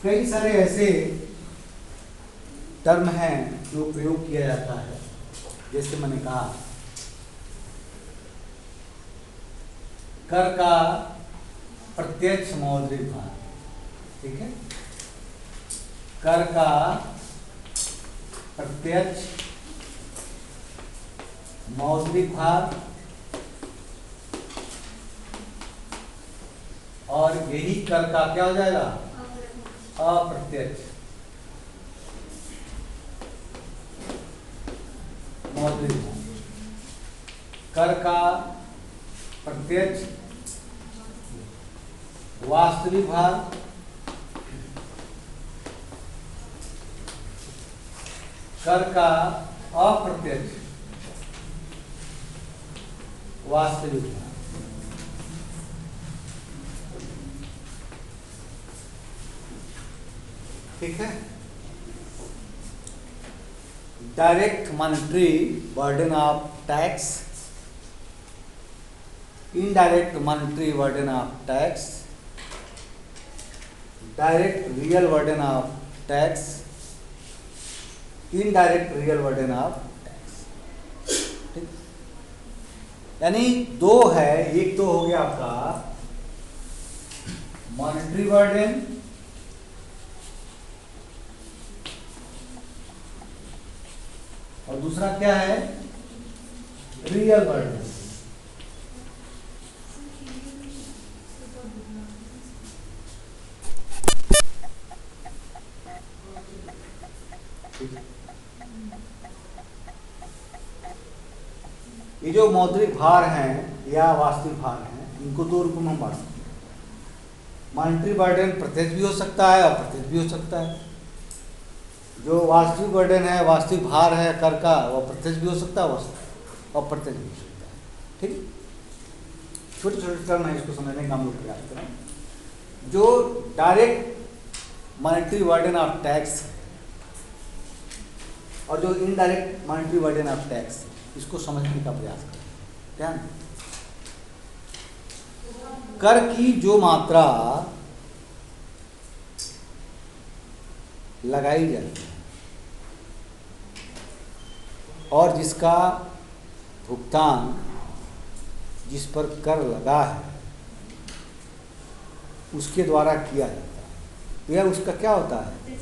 कई सारे ऐसे टर्म हैं जो प्रयोग किया जाता है, जैसे मैंने कहा कर का प्रत्यक्ष मौद्रिक भार, ठीक है, कर का प्रत्यक्ष मौद्रिक भार, और यही कर का क्या हो जाएगा, अप्रत्यक्ष मौद्रिक भार। कर का प्रत्यक्ष वास्तविक भार, कर का अप्रत्यक्ष वास्तविक भार। ठीक है। Direct monetary burden of tax, indirect monetary burden of tax, direct real burden of tax, indirect real burden of tax. ठीक, यानी दो है, एक तो हो गया आपका मॉनेटरी बर्डन और दूसरा क्या है, रियल बर्डन। ये जो मौद्रिक भार हैं या वास्तविक भार हैं, इनको दो रूपों में हम बांट सकते हैं। मॉनेटरी बर्डन प्रत्यक्ष भी हो सकता है, अप्रत्यक्ष भी हो सकता है। जो वास्तविक बर्डन है, वास्तविक भार है कर का, वो प्रत्यक्ष भी हो सकता है, अप्रत्यक्ष भी हो सकता है। ठीक, छोटे छोटे टर्म है, इसको समझने का हम लोग प्रयास करें। जो direct monetary burden of tax और जो indirect monetary burden of tax, इसको समझने का प्रयास करें। ध्यान, कर की जो मात्रा लगाई जाती है और जिसका भुगतान जिस पर कर लगा है उसके द्वारा किया जाता है, यह उसका क्या होता है,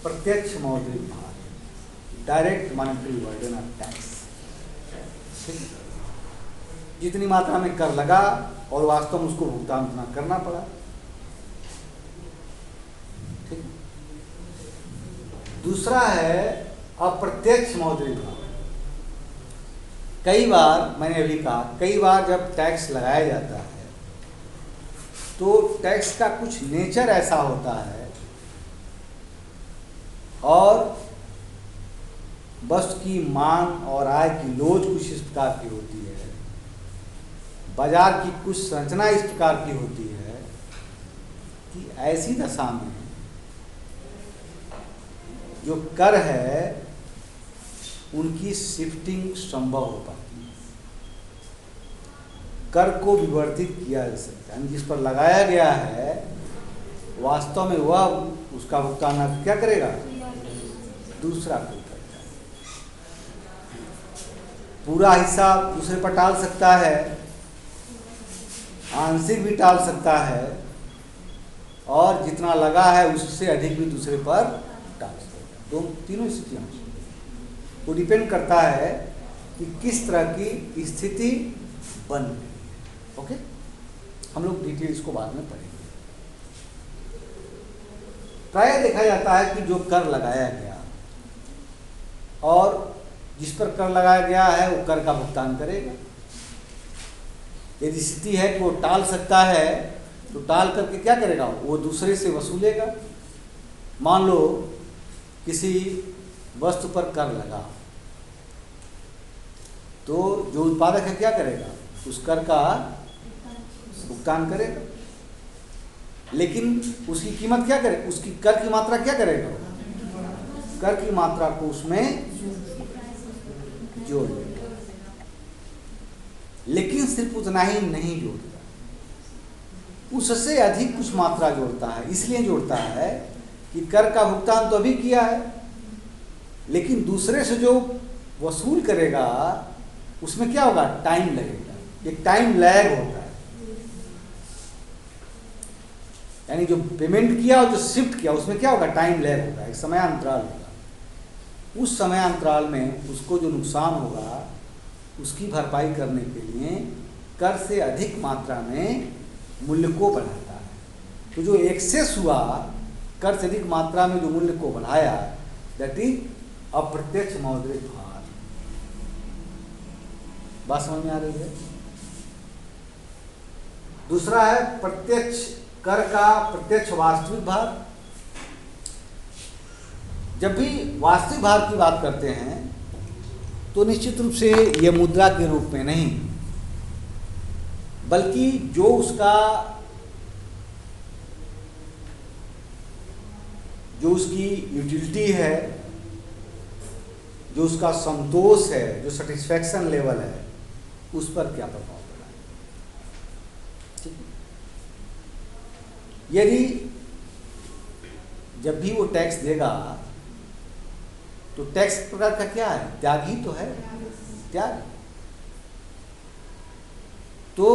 प्रत्यक्ष मौद्रिक भार, direct monetary burden of tax. जितनी मात्रा में कर लगा और वास्तव में उसको भुगतान उतना करना पड़ा। ठीक, दूसरा है अप्रत्यक्ष मौद्रिक भार। कई बार मैंने अभी कहा, कई बार जब टैक्स लगाया जाता है तो टैक्स का कुछ नेचर ऐसा होता है और वस्तु की मांग और आय की लोच कुछ इस प्रकार की होती है, बाजार की कुछ संरचना इस प्रकार की होती है कि ऐसी दशा में जो कर है उनकी शिफ्टिंग संभव हो पाती है। कर को विवर्तित किया जा सकता है, जिस पर लगाया गया है वास्तव में वह उसका भुगतान क्या करेगा, दूसरा कोई करेगा। पूरा हिस्सा दूसरे पर टाल सकता है, आंशिक भी टाल सकता है, और जितना लगा है उससे अधिक भी दूसरे पर टाल सकता है। दोनों तीनों स्थितियां वो डिपेंड करता है कि किस तरह की स्थिति बन गई। ओके, हम लोग डिटेल इसको बाद में पढ़ेंगे। प्रायः देखा जाता है कि जो कर लगाया गया और जिस पर कर लगाया गया है वो कर का भुगतान करेगा। यदि स्थिति है कि वो टाल सकता है तो टाल करके क्या करेगा, वो दूसरे से वसूलेगा। मान लो किसी वस्तु पर कर लगा तो जो उत्पादक है क्या करेगा, उस कर का भुगतान करेगा, लेकिन उसकी कीमत क्या करे, उसकी कर की मात्रा क्या करेगा, कर की मात्रा को उसमें जोड़ देगा। लेकिन सिर्फ उतना ही नहीं जोड़ता, उससे अधिक कुछ मात्रा जोड़ता है। इसलिए जोड़ता है कि कर का भुगतान तो अभी किया है, लेकिन दूसरे से जो वसूल करेगा उसमें क्या होगा, टाइम लगेगा, एक टाइम लैग होता है। यानी जो पेमेंट किया और जो शिफ्ट किया उसमें क्या होगा, टाइम लैग होगा, एक समयांतराल होगा। उस समयांतराल में उसको जो नुकसान होगा उसकी भरपाई करने के लिए कर से अधिक मात्रा में मूल्य को बढ़ाता है। तो जो एक्सेस हुआ कर से अधिक मात्रा में जो मूल्य को बढ़ाया, दैट इज अप्रत्यक्ष मौद्रिक भार। बात समझ में आ रही है? दूसरा है प्रत्यक्ष कर का प्रत्यक्ष वास्तविक भार। जब भी वास्तविक भार की बात करते हैं तो निश्चित रूप से यह मुद्रा के रूप में नहीं, बल्कि जो उसकी यूटिलिटी है, जो उसका संतोष है, जो सेटिस्फैक्शन लेवल है, उस पर क्या प्रभाव पड़ा है। ठीक है? यदि जब भी वो टैक्स देगा तो टैक्स प्रकार का क्या है, त्याग ही तो है, त्याग। तो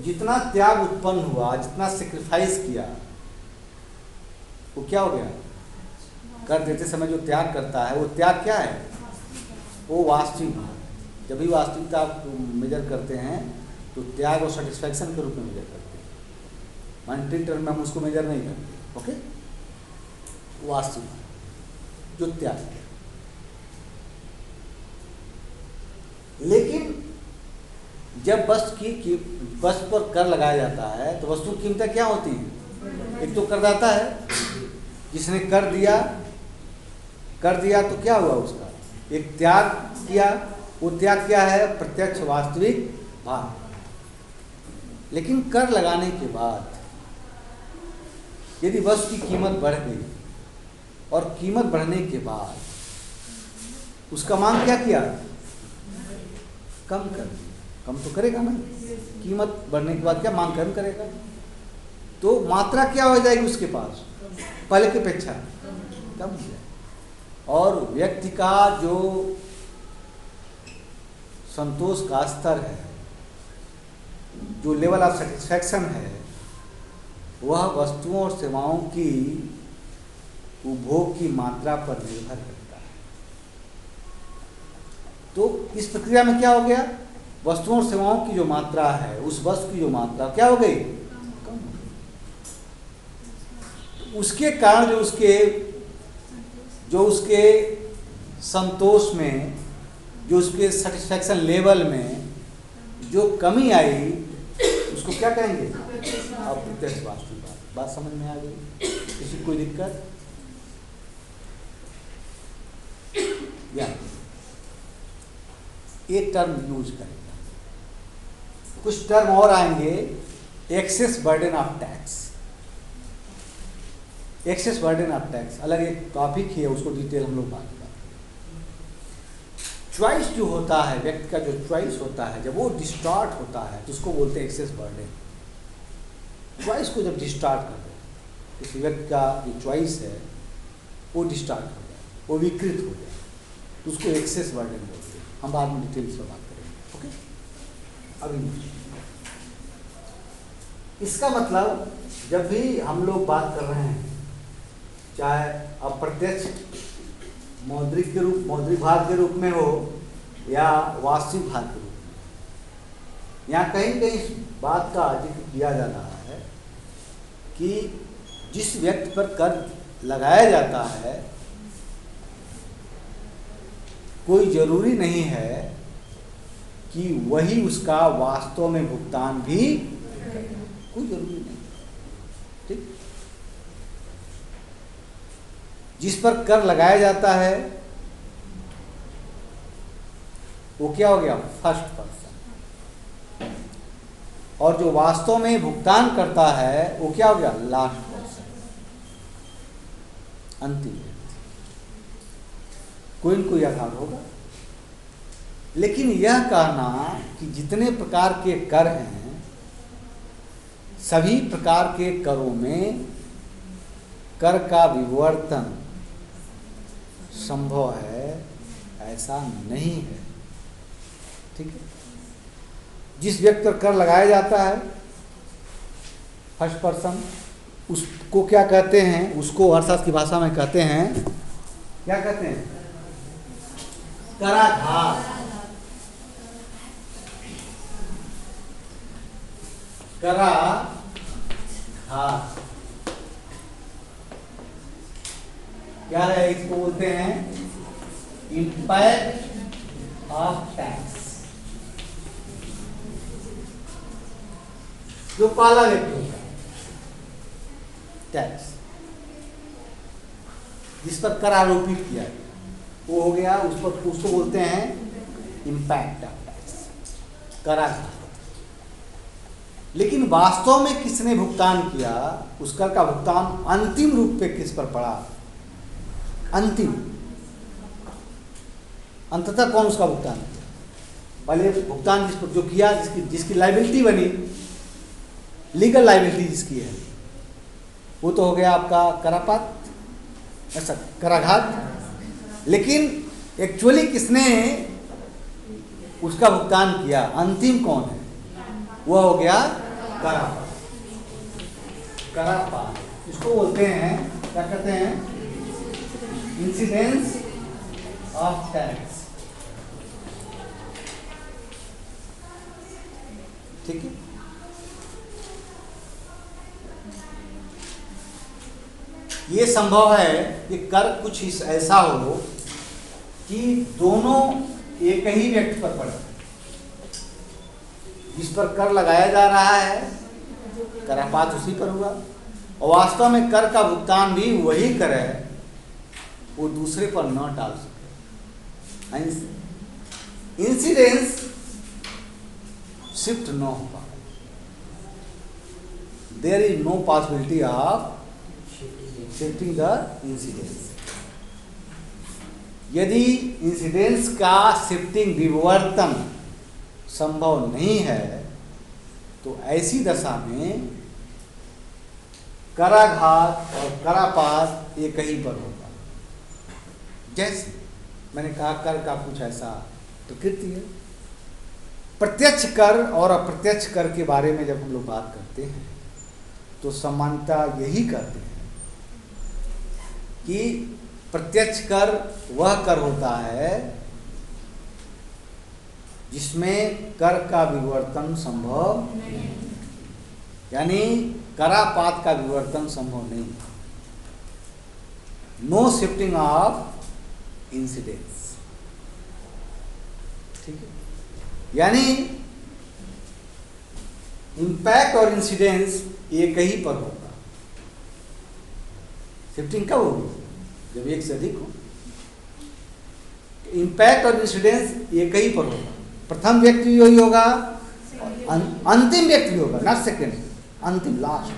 जितना त्याग उत्पन्न हुआ, जितना सेक्रीफाइस किया, वो क्या हो गया, कर देते समय जो त्याग करता है वो त्याग क्या है, वो वास्तविक भार। जब भी वास्तविकता आप मेजर करते हैं तो त्याग और सेटिस्फैक्शन के रूप में मेजर करते हैं, मॉनेटरी टर्म में हम उसको मेजर नहीं करते। ओके, वास्तविक भार जो त्याग है। लेकिन जब वस्तु पर कर लगाया जाता है तो वस्तु की कीमतें क्या होती हैं, एक तो करदाता है जिसने कर दिया तो क्या हुआ, उसका एक त्याग किया, वो त्याग क्या है, प्रत्यक्ष वास्तविक भार। लेकिन कर लगाने के बाद यदि वस्तु की कीमत बढ़ गई और कीमत बढ़ने के बाद उसका मांग क्या किया, कम कर दिया, कम तो करेगा ना, कीमत बढ़ने के बाद क्या मांग कम करेगा, तो मात्रा क्या हो जाएगी उसके पास, पहले की अपेक्षा कम हो जाएगी। और व्यक्ति का जो संतोष का स्तर है, जो लेवल ऑफ सेटिस्फैक्शन है, वह वस्तुओं और सेवाओं की उपभोग की मात्रा पर निर्भर करता है। तो इस प्रक्रिया में क्या हो गया, वस्तुओं और सेवाओं की जो मात्रा है, उस वस्तु की जो मात्रा क्या हो गई, कम हो गई। उसके कारण जो उसके संतोष में, जो उसके सेटिस्फैक्शन लेवल में जो कमी आई, उसको क्या कहेंगे, अप्रत्यक्ष वास्तविक भार। बात समझ में आ गई? किसी कोई दिक्कत? या एक टर्म यूज करेगा, कुछ टर्म और आएंगे, excess burden of tax. Excess burden of tax अलग एक टॉपिक ही है, उसको डिटेल हम लोग बात करेंगे। चॉइस जो होता है, व्यक्ति का जो चॉइस होता है, जब वो डिस्टॉर्ट होता है तो उसको बोलते हैं एक्सेस बर्डन। चॉइस को जब डिस्टॉर्ट कर दे, किसी व्यक्ति का जो चॉइस है वो डिस्टॉर्ट हो जाए, वो विकृत हो जाए, तो उसको एक्सेस बर्डन बोलते हैं। हम बाद में डिटेल से बात करेंगे। ओके, अभी इसका मतलब जब भी हम लोग बात कर रहे हैं, चाहे अप्रत्यक्ष मौद्रिक भार के रूप में हो या वास्तविक भार के रूप में, यहाँ कहीं न कहीं इस बात का जिक्र किया जा रहा है कि जिस व्यक्ति पर कर लगाया जाता है, कोई जरूरी नहीं है कि वही उसका वास्तव में भुगतान भी, कोई जरूरी नहीं। ठीक, जिस पर कर लगाया जाता है वो क्या हो गया, फर्स्ट पर्सन, और जो वास्तव में भुगतान करता है वो क्या हो गया, लास्ट पर्सन, अंतिम व्यक्ति। कोई न कोई आधार होगा। लेकिन यह कहना कि जितने प्रकार के कर हैं, वो क्या हो गया, लास्ट पर्सन, अंतिम व्यक्ति। कोई न कोई आधार होगा। लेकिन यह कहना कि जितने प्रकार के कर हैं, वो क्या हो गया, लास्ट पर्सन, अंतिम व्यक्ति। सभी प्रकार के करों में कर का विवर्तन संभव है ऐसा नहीं है। ठीक है। जिस व्यक्ति पर कर लगाया जाता है फर्स्ट पर्सन, उसको क्या कहते हैं, उसको अर्थशास्त्र की भाषा में कहते हैं, क्या कहते हैं, कराघात। कराघात क्या है, इसको बोलते हैं इम्पैक्ट ऑफ टैक्स। जो पहला व्यक्ति होता है टैक्स, जिस पर कर आरोपित किया गया वो हो गया, उस पर उसको बोलते हैं इम्पैक्ट ऑफ टैक्स, कराघात। लेकिन वास्तव में किसने भुगतान किया, उस कर का भुगतान अंतिम रूप पे किस पर पड़ा, अंतिम, अंततः कौन उसका भुगतान किया, पहले भुगतान जिस पर जो किया, जिसकी लायबिलिटी बनी, लीगल लायबिलिटी जिसकी है, वो तो हो गया आपका करापात, ऐसा कराघात। लेकिन एक्चुअली किसने उसका भुगतान किया, अंतिम कौन है, वह हो गया करापात। करापात इसको बोलते हैं, क्या कहते हैं, इंसिडेंस ऑफ टैक्स। ठीक है। ये संभव है कि कर कुछ ऐसा हो कि दोनों एक ही व्यक्ति पर पड़े, जिस पर कर लगाया जा रहा है करापात उसी पर हुआ, और वास्तव में कर का भुगतान भी वही करे, वो दूसरे पर न डाल सके। इंसिडेंस शिफ्ट न हो पाए, there is no possibility of shifting the incidence. यदि इंसिडेंस का शिफ्टिंग विवर्तन संभव नहीं है तो ऐसी दशा में कराघात और करापात एक ही पर होगा। जैसे मैंने कहा कर का कुछ ऐसा प्रकृति है। प्रत्यक्ष कर और अप्रत्यक्ष कर के बारे में जब हम लोग बात करते हैं तो समानता यही करते हैं कि प्रत्यक्ष कर वह कर होता है जिसमें कर का विवर्तन संभव नहीं, यानी करापात का विवर्तन संभव नहीं, नो शिफ्टिंग ऑफ इंसिडेंस। ठीक है। यानी इंपैक्ट और इंसिडेंस एक ही पर होगा। शिफ्टिंग कब होगी, जब एक से अधिक हो। इंपैक्ट और इंसिडेंस एक ही पर होगा। प्रथम व्यक्ति भी वही होगा, अंतिम व्यक्ति भी होगा, नॉट सेकेंड, अंतिम, लास्ट,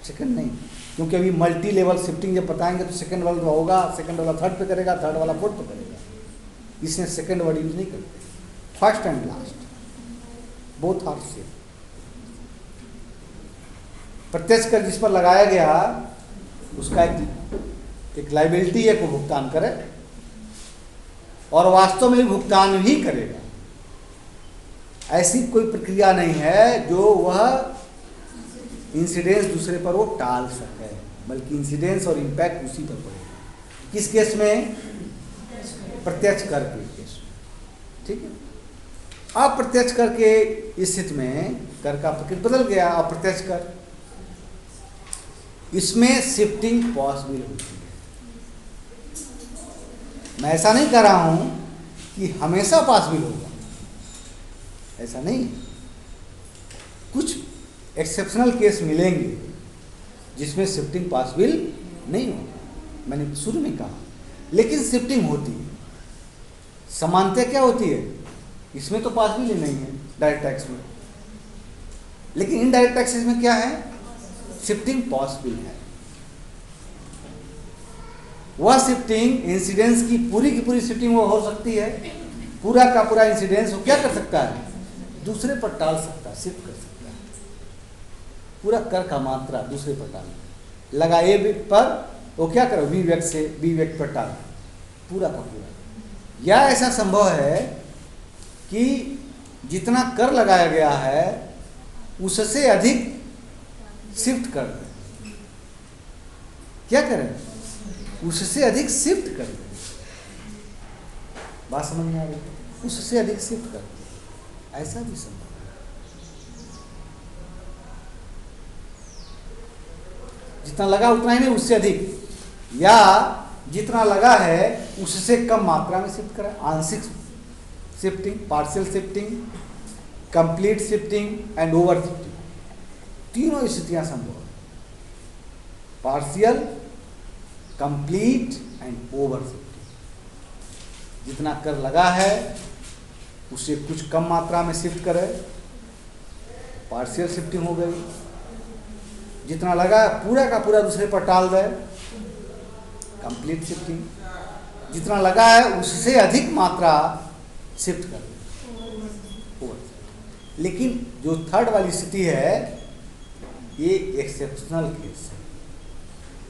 सेकेंड नहीं, क्योंकि अभी मल्टी लेवल शिफ्टिंग जब बताएंगे तो सेकेंड वाला होगा, सेकेंड वाला थर्ड पे करेगा, थर्ड वाला फोर्थ पे करेगा, इसने सेकेंड वर्ड यूज नहीं करते। First and last both are same. प्रत्यक्ष कर जिस पर लगाया गया उसका एक लायबिलिटी है, को भुगतान करे और वास्तव में भुगतान भी करेगा। ऐसी कोई प्रक्रिया नहीं है जो वह इंसिडेंस दूसरे पर वो टाल सके, बल्कि इंसिडेंस और इंपैक्ट उसी पर पड़ेगा। किस केस में, प्रत्यक्ष कर के केस में। ठीक है। अप्रत्यक्ष कर के स्थिति में कर का प्रकृति बदल गया। अप्रत्यक्ष कर, इसमें शिफ्टिंग पॉसिबल होती है। मैं ऐसा नहीं कह रहा हूं कि हमेशा पॉसिबल होगा, ऐसा नहीं। कुछ एक्सेप्शनल केस मिलेंगे जिसमें शिफ्टिंग पॉसिबल नहीं होगा, मैंने शुरू में कहा, लेकिन शिफ्टिंग होती है। समानता क्या होती है, इसमें तो पॉसिबल ही नहीं है डायरेक्ट टैक्स में, लेकिन इनडायरेक्ट टैक्सेस में क्या है, शिफ्टिंग पॉसिबल है। वह शिफ्टिंग इंसिडेंस की पूरी शिफ्टिंग वो हो सकती है, पूरा का पूरा इंसिडेंस वो क्या कर सकता है, दूसरे पर टाल सकता है, शिफ्ट कर सकता है। पूरा कर का मात्रा दूसरे पर टाल लगा ए व्यक्ति पर, वो क्या करो बी व्यक्ति से बी व्यक्ति पर टाल पूरा का पूरा। या ऐसा संभव है कि जितना कर लगाया गया है उससे अधिक शिफ्ट कर दें। क्या करें? उससे अधिक शिफ्ट कर दें। बात समझ में आ रही है? उससे अधिक शिफ्ट कर दें, ऐसा भी संभव है। जितना लगा उतना ही नहीं, उससे अधिक, या जितना लगा है उससे कम मात्रा में शिफ्ट करें। आंशिक shifting, partial shifting, complete shifting and over shifting, तीनों स्थितियां संभव है। Partial, complete and over shifting. जितना कर लगा है उससे कुछ कम मात्रा में शिफ्ट करे, पार्शियल शिफ्टिंग हो गई। जितना लगा पूरा का पूरा दूसरे पर टाल दे, कंप्लीट शिफ्टिंग। जितना लगा है उससे अधिक मात्रा शिफ्ट कर दे, ओवर। लेकिन जो थर्ड वाली स्थिति है ये एक्सेप्शनल केस है।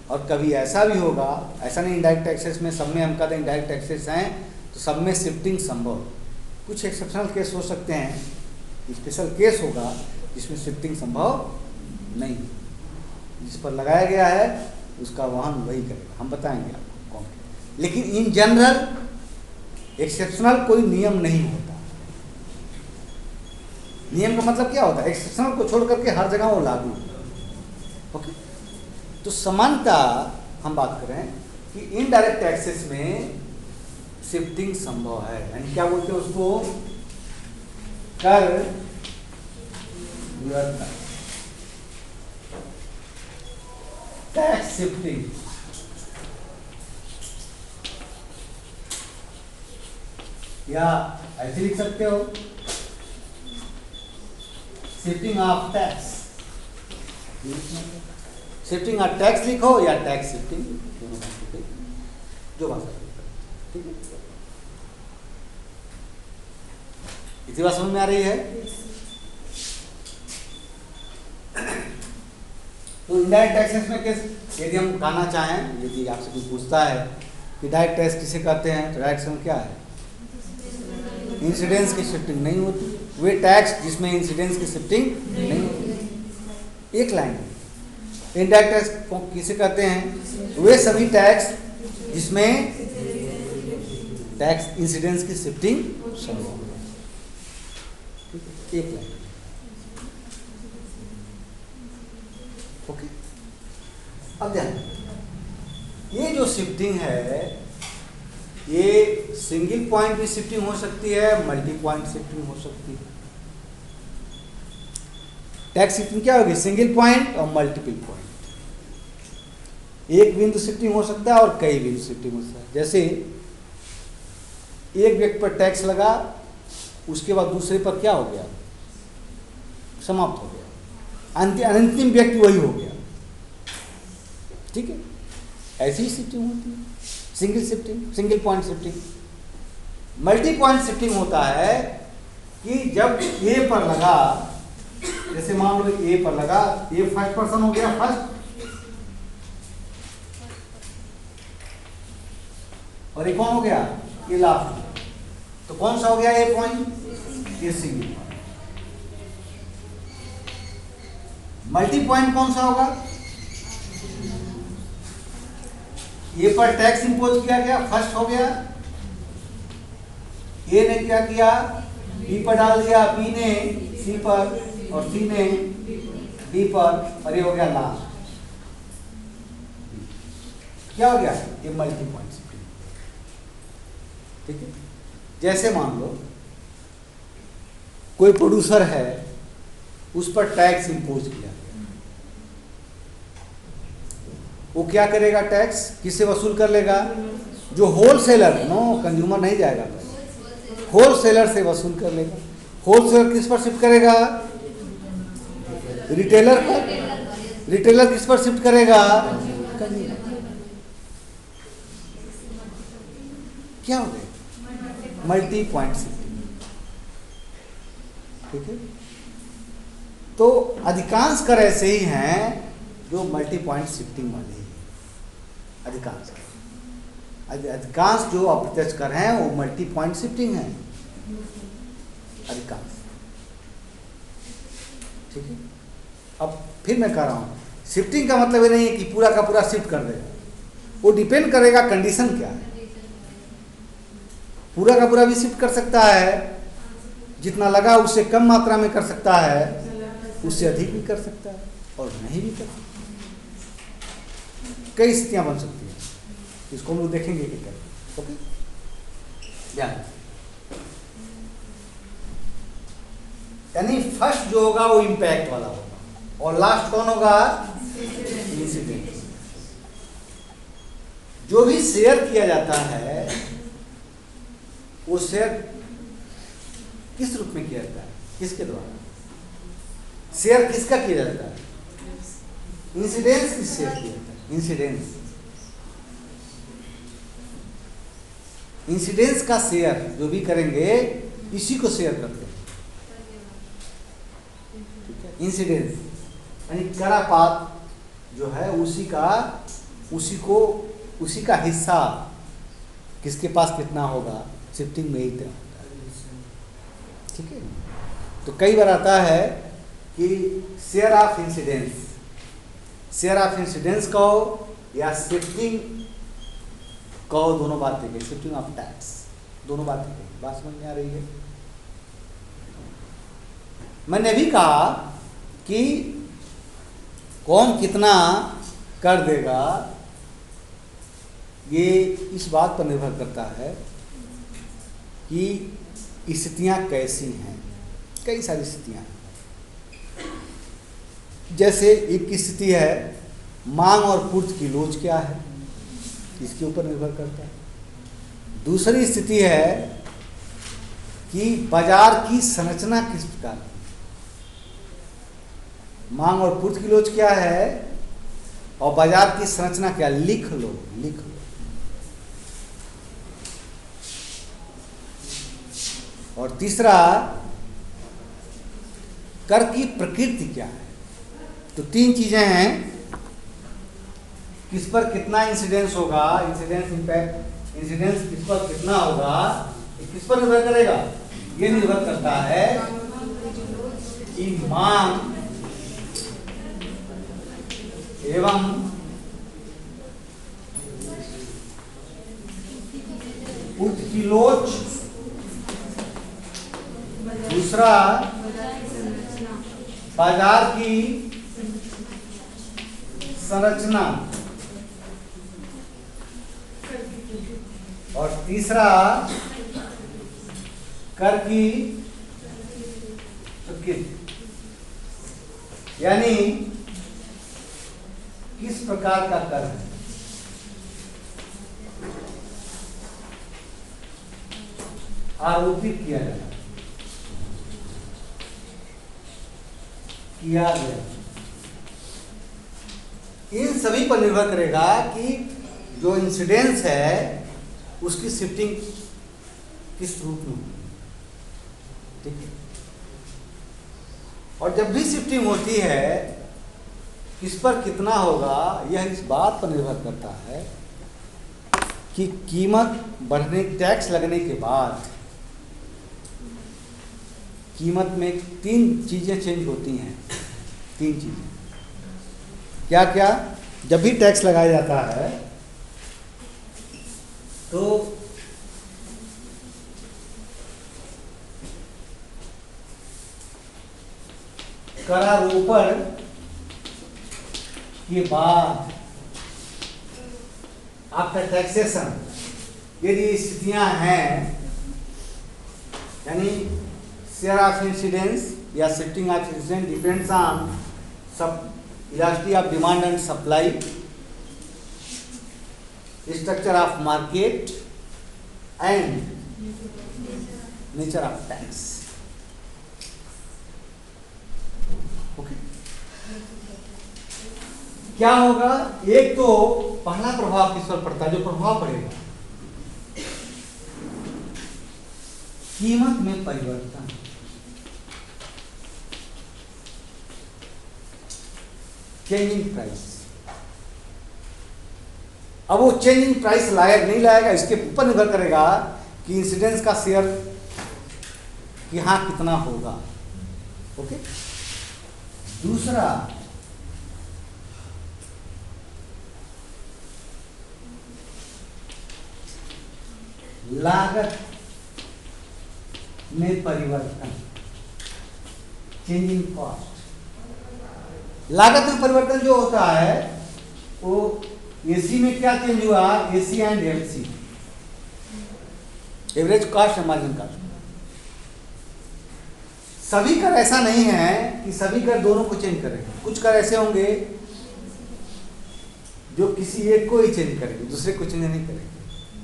और कभी ऐसा भी होगा, ऐसा नहीं इनडायरेक्ट एक्सेस में सब में हम कहते हैं इनडायरेक्ट एक्सेस हैं तो सब में शिफ्टिंग संभव। कुछ एक्सेप्शनल केस हो सकते हैं, स्पेशल केस होगा जिसमें शिफ्टिंग संभव नहीं। जिस पर लगाया गया है उसका वहन वही करेगा, हम बताएंगे आपको कौन। लेकिन इन जनरल एक्सेप्शनल कोई नियम नहीं होता। नियम का मतलब क्या होता है? एक्सेप्शनल को छोड़ करके हर जगह वो लागू। ओके, तो समानता हम बात करें कि इनडायरेक्ट एक्सेस में शिफ्टिंग संभव है। यानी क्या बोलते हैं उसको? कर विवर्तन, टैक्स शिफ्टिंग, या ऐसे लिख सकते हो shifting of tax. Shifting of tax लिखो या टैक्स शिफ्टिंग, दोनों भाषा जो भाषा। ठीक है, इतनी बात समझ में आ रही है? तो इनडायरेक्ट टैक्सेस में कैसे, यदि हम कहना चाहें, यदि आपसे कोई पूछता है कि डायरेक्ट टैक्स किसे कहते हैं, तो डायरेक्ट में क्या है? इंसिडेंस की शिफ्टिंग नहीं होती। वे टैक्स जिसमें इंसिडेंस की शिफ्टिंग नहीं होती। एक लाइन। इनडायरेक्ट टैक्स को किसे कहते हैं? वे सभी टैक्स जिसमें टैक्स इंसिडेंस की शिफ्टिंग संभव है। एक लाइन। ओके, अब ध्यान, ये जो शिफ्टिंग है ये सिंगल पॉइंट भी शिफ्टिंग हो सकती है, मल्टी पॉइंट शिफ्टिंग हो सकती है। टैक्स शिफ्टिंग क्या होगी? सिंगल पॉइंट और मल्टीपल पॉइंट। एक बिंदु शिफ्टिंग हो सकता है और कई बिंदु शिफ्टिंग हो सकता है। जैसे एक व्यक्ति पर टैक्स लगा, उसके बाद दूसरे पर क्या हो गया? समाप्त हो गया, अंतिम व्यक्ति वही हो गया। ठीक है, ऐसी ही शिफ्टिंग होती है। Single shifting, single point shifting. Multi point shifting होता है कि जब ए पर लगा, जैसे मान लो ए पर लगा, ये फर्स्ट पर्सन हो गया, फर्स्ट, और ये कौन हो गया? ये लास्ट। तो कौन सा हो गया ए पॉइंट? ये सिंगल पॉइंट। मल्टी पॉइंट कौन सा होगा? ए पर टैक्स इंपोज किया गया, फर्स्ट हो गया। ए ने क्या किया? बी पर डाल दिया, बी ने सी पर, और सी ने डी पर, और ये हो गया लास्ट। क्या हो गया? ये मल्टी पॉइंट शिफ्टिंग। ठीक है, जैसे मान लो कोई प्रोड्यूसर है, उस पर टैक्स इंपोज किया गया, वो क्या करेगा? टैक्स किससे वसूल कर लेगा? जो होलसेलर, नो कंज्यूमर नहीं जाएगा, होलसेलर से वसूल कर लेगा। होलसेलर किस पर शिफ्ट करेगा? रिटेलर पर। रिटेलर किस पर शिफ्ट करेगा? कंज्यूमर। क्या हो गया? Multi point shifting. ठीक है। तो अधिकांश कर ऐसे ही हैं जो मल्टी पॉइंट शिफ्टिंग वाले ही, अधिकांश जो अप्रत्यक्ष कर हैं वो मल्टी पॉइंट शिफ्टिंग है, अधिकांश। ठीक है। अब फिर मैं कह रहा हूँ, शिफ्टिंग का मतलब ये नहीं है कि पूरा का पूरा शिफ्ट कर देगा, वो डिपेंड करेगा कंडीशन क्या है। पूरा का पूरा भी शिफ्ट कर सकता है, जितना लगा उससे कम मात्रा में कर सकता है, उससे अधिक भी कर सकता है और नहीं भी कर सकता। कई स्थितियां बन सकती हैं, इसको हम लोग देखेंगे कि कैसे। ओके, ध्यान। यानी फर्स्ट जो होगा वो इम्पैक्ट वाला होगा और लास्ट कौन होगा? इंसिडेंट। जो भी शेयर किया जाता है वो शेयर किस रूप में किया जाता है? किसके द्वारा? शेयर किसका किया जाता है? इंसिडेंस किस शेयर किया जाता है? इंसिडेंस। इंसिडेंस का शेयर जो भी करेंगे इसी को शेयर करते हैं। ठीक है। इंसिडेंस यानी करापात जो है उसी का हिस्सा किसके पास कितना होगा, शिफ्टिंग में ही तय होता है। ठीक है। तो कई बार आता है कि शेयर ऑफ इंसिडेंस कहो या शिफ्टिंग कहो, दोनों बातें कही, शिफ्टिंग ऑफ टैक्स, दोनों बातें कही। बात समझ में आ रही है? मैंने भी कहा कि कौन कितना कर देगा ये इस बात पर निर्भर करता है कि स्थितियां कैसी हैं। कई सारी स्थितियां हैं। जैसे एक स्थिति है मांग और पूर्ति की लोच क्या है, इसके ऊपर निर्भर करता है। दूसरी स्थिति है कि बाजार की संरचना किस प्रकार की, मांग और पूर्ति की लोच क्या है और बाजार की संरचना क्या, लिख लो। और तीसरा कर की प्रकृति क्या है। तो तीन चीजें हैं, किस पर कितना इंसिडेंस होगा, इंसिडेंस इंपैक्ट, इंसिडेंस किस पर कितना होगा, किस पर निर्भर करेगा? ये निर्भर करता है कि मांग एवं पूर्ति की लोच, दूसरा बाजार की संरचना और तीसरा कर की प्रकृति, यानी किस प्रकार का कर है। आरोपित किया गया इन सभी पर निर्भर करेगा कि जो इंसिडेंस है उसकी शिफ्टिंग किस रूप में होगी। ठीक है। और जब भी शिफ्टिंग होती है किस पर कितना होगा, यह इस बात पर निर्भर करता है कि कीमत बढ़ने, टैक्स लगने के बाद कीमत में तीन चीजें चेंज होती हैं। तीन चीजें क्या क्या? जब भी टैक्स लगाया जाता है तो करारोपण के बाद आफ्टर टैक्सेशन यदि स्थितियां हैं, यानी शेयर ऑफ इंसिडेंस या shifting of incidence depends on सब elasticity of demand and supply, structure of market and nature of tax. Okay, क्या होगा? एक तो पहला प्रभाव किस पर पड़ता है? जो प्रभाव पड़ेगा कीमत में परिवर्तन। Changing price. अब वो चेंजिंग प्राइस लाएगा नहीं लाएगा इसके ऊपर निर्भर करेगा कि इंसिडेंस का शेयर यहाँ कितना होगा। ओके। दूसरा, लागत में परिवर्तन, चेंजिंग कॉस्ट। लागत में परिवर्तन जो होता है वो एसी में क्या चेंज हुआ, AC and FC, average cost and margin cost. सभी कर ऐसा नहीं है कि सभी कर दोनों को चेंज करेंगे। कुछ कर ऐसे होंगे जो किसी एक को ही चेंज करेंगे, दूसरे को चेंज नहीं करेंगे।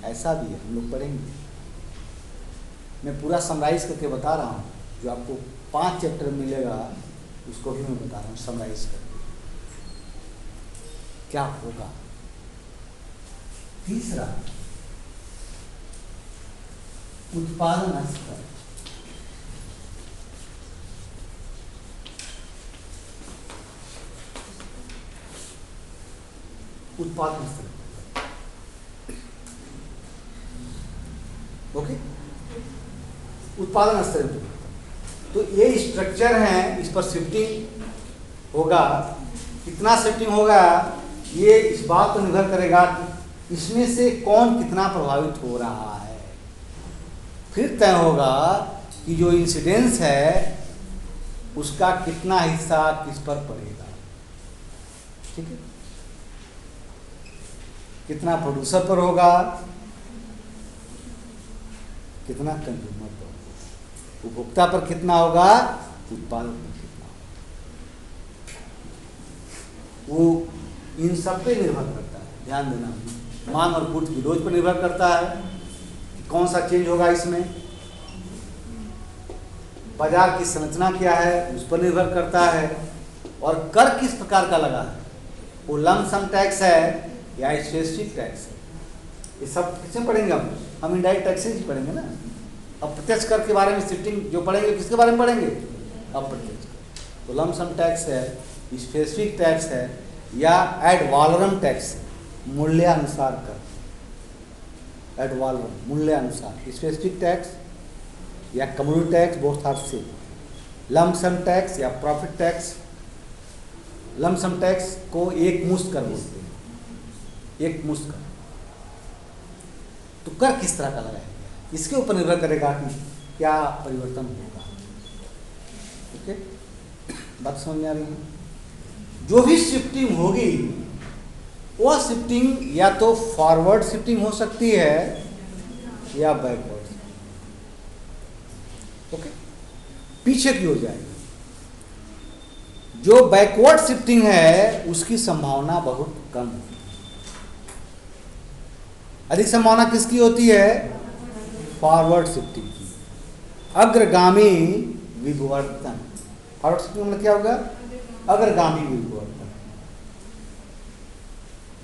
ऐसा भी है, हम लोग पढ़ेंगे। मैं पूरा समराइज करके बता रहा हूँ, जो आपको 5 चैप्टर मिलेगा उसको भी मैं बता रहा हूँ समराइज करके क्या होगा। तीसरा, उत्पादन स्तर। उत्पादन स्तर, ओके। उत्पादन स्तर तो ये स्ट्रक्चर है, इस पर शिफ्टिंग होगा। कितना शिफ्टिंग होगा ये इस बात पर निर्भर करेगा कि इसमें से कौन कितना प्रभावित हो रहा है। फिर तय होगा कि जो इंसिडेंस है उसका कितना हिस्सा किस पर पड़ेगा। ठीक है, कितना प्रोड्यूसर पर होगा, कितना कंज्यूमर पर होगा, उपभोक्ता पर कितना होगा, उत्पादक पर कितना होगा। वो इन सब पे निर्भर करता है, ध्यान देना। मांग और पूर्ति विरोध पर निर्भर करता है कि कौन सा चेंज होगा इसमें। बाजार की संरचना क्या है उस पर निर्भर करता है। और कर किस प्रकार का लगा है, वो लंप सम टैक्स है या स्पेसिफिक टैक्स है। ये सब किसमें पढ़ेंगे हम इनडायरेक्ट टैक्सेस ही पढ़ेंगे ना। अप्रत्यक्ष कर के बारे में शिफ्टिंग जो पढ़ेंगे किसके बारे में पढ़ेंगे, अप्रत्यक्ष कर। तो लंप सम टैक्स है, स्पेसिफिक टैक्स है या एड वॉलरम टैक्स है, मूल्यानुसार कर। एड वॉलरम मूल्यानुसार, स्पेसिफिक टैक्स या community tax, both are same. Lump sum tax या profit tax. Lump sum tax को एक मुश्त कर बोलते हैं, एक मुश्त कर। तो कर किस तरह का लगाएंगे इसके ऊपर निर्भर करेगा कि क्या परिवर्तन होगा। ओके, बात समझ में आ रही है। जो भी शिफ्टिंग होगी वह शिफ्टिंग या तो फॉरवर्ड शिफ्टिंग हो सकती है या बैकवर्ड। ओके, पीछे की हो जाएगी। जो बैकवर्ड शिफ्टिंग है उसकी संभावना बहुत कम है। अधिक संभावना किसकी होती है, फॉरवर्ड शिफ्टिंग की। अग्रगामी विवर्तन, फॉरवर्ड शिफ्टिंग में क्या होगा, अग्रगामी विवर्तन।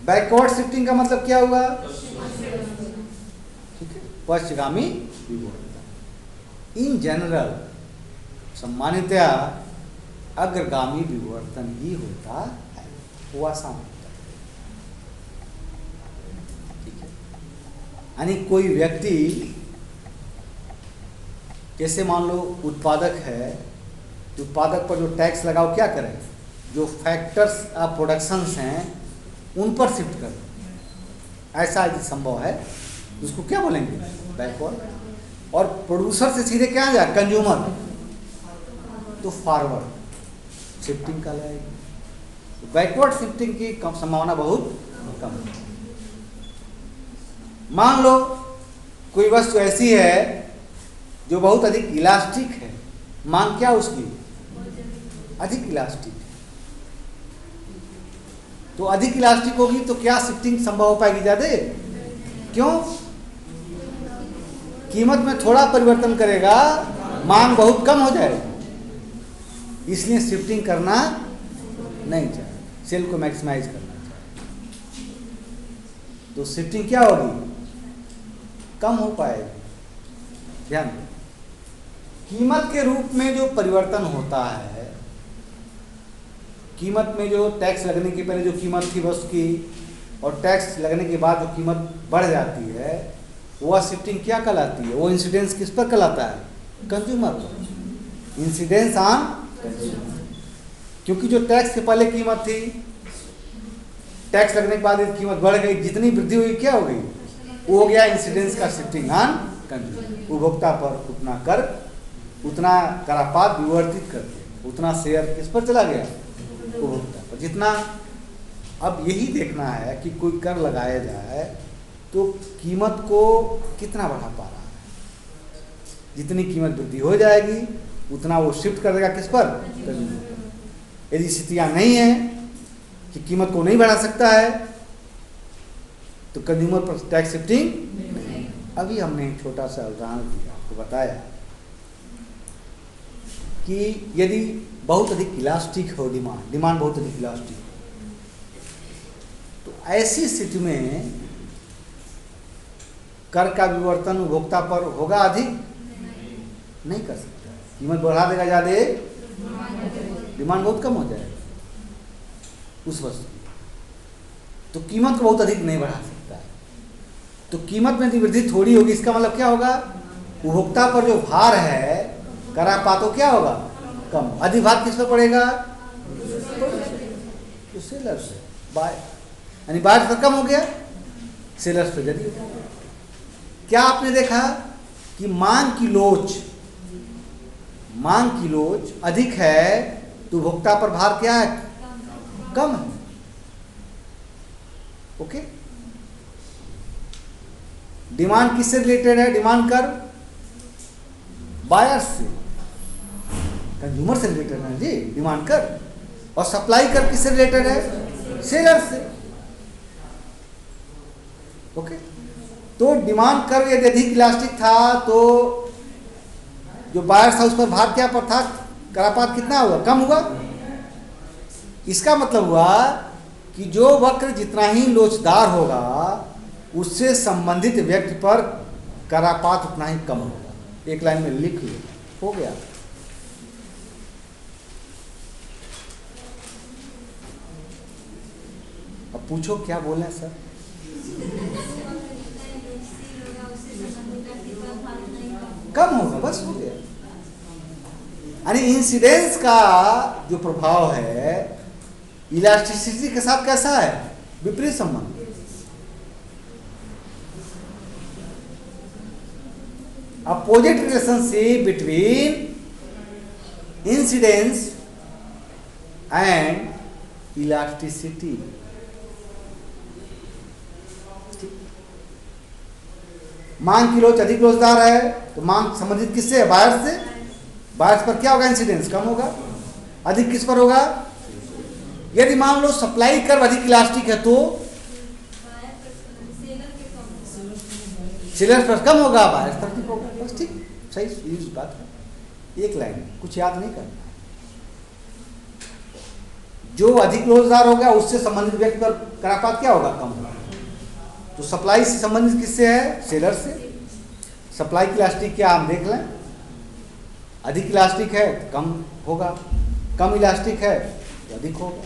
बैकवर्ड शिफ्टिंग का मतलब क्या हुआ, ठीक है, पश्चिगामी विवर्तन। इन जनरल सामान्यतया अग्रगामी विवर्तन ही होता है, वो आसान होता है। ठीक है, यानी कोई व्यक्ति, जैसे मान लो उत्पादक है, उत्पादक पर जो टैक्स लगाओ क्या करें, जो फैक्टर्स ऑफ प्रोडक्शंस हैं उन पर शिफ्ट कर। ऐसा यदि संभव है उसको क्या बोलेंगे, बैकवर्ड। और प्रोड्यूसर से सीधे क्या जाए, कंज्यूमर, तो फॉरवर्ड शिफ्टिंग का लगेगी। बैकवर्ड शिफ्टिंग की संभावना बहुत कम है। मान लो कोई वस्तु ऐसी है जो बहुत अधिक इलास्टिक है, मांग क्या उसकी, अधिक इलास्टिक है, तो अधिक इलास्टिक होगी तो क्या शिफ्टिंग संभव हो पाएगी ज्यादा। क्यों, कीमत में थोड़ा परिवर्तन करेगा, मांग बहुत कम हो जाएगी, इसलिए शिफ्टिंग करना नहीं चाहिए, सेल को मैक्सिमाइज करना चाहिए। तो शिफ्टिंग क्या होगी, कम हो पाएगी। ध्यान दो, कीमत के रूप में जो परिवर्तन होता है, कीमत में जो टैक्स लगने के पहले जो कीमत थी वस्तु की और टैक्स लगने के बाद जो कीमत बढ़ जाती है वह शिफ्टिंग क्या कहलाती है? वो इंसिडेंस किस पर कहलाता है? कंज्यूमर पर। Incidence on consumer. क्योंकि जो टैक्स के पहले कीमत थी, टैक्स लगने के बाद कीमत बढ़ गई, जितनी वृद्धि हुई क्या हो गई? वो हो गया इंसिडेंस का शिफ्टिंग ऑन कंज्यूमर। उपभोक्ता पर उतना कर, उतना करापात विवर्तित करके उतना शेयर किस पर चला गया? उपभोक्ता पर। जितना अब यही देखना है कि कोई कर लगाया जाए तो कीमत को कितना बढ़ा पा रहा है। जितनी कीमत वृद्धि हो जाएगी उतना वो शिफ्ट कर देगा किस पर? कंज्यूमर पर। यदि स्थितियां नहीं है कि कीमत को नहीं बढ़ा सकता है तो कंज्यूमर पर टैक्स शिफ्टिंग नहीं। अभी हमने एक छोटा सा उदाहरण दिया, आपको बताया कि यदि बहुत अधिक इलास्टिक हो डिमांड बहुत अधिक इलास्टिक, तो ऐसी स्थिति में कर का विवर्तन उपभोक्ता पर होगा अधिक? नहीं कर सकता। कीमत बढ़ा देगा ज़्यादा, डिमांड बहुत कम हो जाएगा उस वस्तु की, तो कीमत को बहुत अधिक नहीं बढ़ा सकता है। तो कीमत में यदि वृद्धि थोड़ी होगी, इसका मतलब क्या होगा? उपभोक्ता पर जो भार है करापातो क्या होगा? कम। अधिक भार किस पर पड़ेगा? तो सेलर्स से बाय, यानी बायर पर कम हो गया, सेलर्स पर जदी। क्या आपने देखा कि मांग की लोच अधिक है तो उपभोक्ता पर भार क्या है? कम है। ओके। डिमांड किससे रिलेटेड है? डिमांड कर बायर्स से, कंज्यूमर से रिलेटेड है जी डिमांड कर। और सप्लाई कर किससे रिलेटेड है? सेलर से। ओके। तो डिमांड कर यदि अधिक इलास्टिक था तो जो बायर्स था उस पर भार क्या पर था? करापात कितना हुआ? कम हुआ। इसका मतलब हुआ कि जो वक्र जितना ही लोचदार होगा उससे संबंधित व्यक्ति पर करापात उतना ही कम होगा। एक लाइन में लिख लो, हो गया। अब पूछो क्या बोले सर? कम होगा, बस हो गया। यानी इंसिडेंस का जो प्रभाव है इलास्टिसिटी के साथ कैसा है? विपरीत संबंध। Opposite relationship between incidence and elasticity. मांग की लोच अधिक लोचदार है तो मांग संबंधित किससे है? बायर्स से। बायर्स पर क्या होगा? इंसिडेंस कम होगा। अधिक किस पर होगा? यदि मान लो सप्लाई कर्व अधिक इलास्टिक है तो सेलर पर कम होगा, बायर्स पर अधिक होगा। बस ठीक, सही बात है। एक लाइन, कुछ याद नहीं करना। जो अधिक लोचदार होगा उससे संबंधित व्यक्ति पर करापात क्या होगा? कम होगा। तो सप्लाई से संबंधित किससे है? सेलर से। सप्लाई की इलास्टिक क्या हम देख लें। अधिक इलास्टिक है तो कम होगा, कम इलास्टिक है तो अधिक होगा।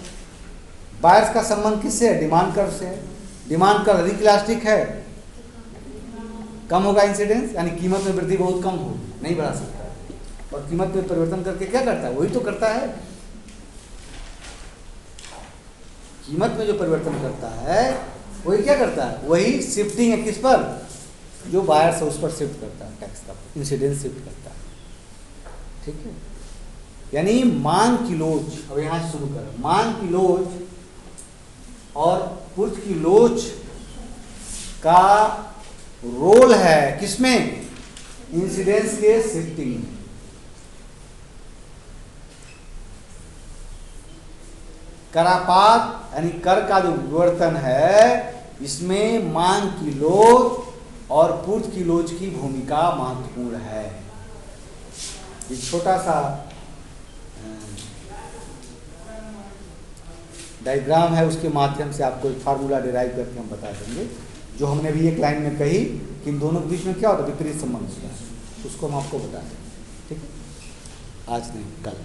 बायर्स का संबंध किससे है? डिमांड कर्व से है। डिमांड कर्व अधिक इलास्टिक है, कम होगा इंसिडेंस, यानी कीमत में वृद्धि बहुत कम होगी, नहीं बढ़ा सकता। और कीमत में परिवर्तन करके क्या करता है? वही तो करता है। कीमत में जो परिवर्तन करता है वही क्या करता है? वही शिफ्टिंग है किस पर? जो बायर से उस पर शिफ्ट करता है, टैक्स का इंसिडेंस शिफ्ट करता है। ठीक है। यानी मांग की लोच, अब यहां से शुरू करें। मांग की लोच और पूर्व की लोच का रोल है किसमें? इंसिडेंस के शिफ्टिंग में। करापात यानी कर का जो विवर्तन है इसमें मांग की लोच और पूर्व की लोच की भूमिका महत्वपूर्ण है। एक छोटा सा डायग्राम है, उसके माध्यम से आपको एक फार्मूला डिराइव करके हम बता देंगे, जो हमने भी एक लाइन में कही कि इन दोनों के बीच में क्या होता है? विपरीत संबंध होता है। उसको हम आपको बता देंगे। ठीक है, आज नहीं कल।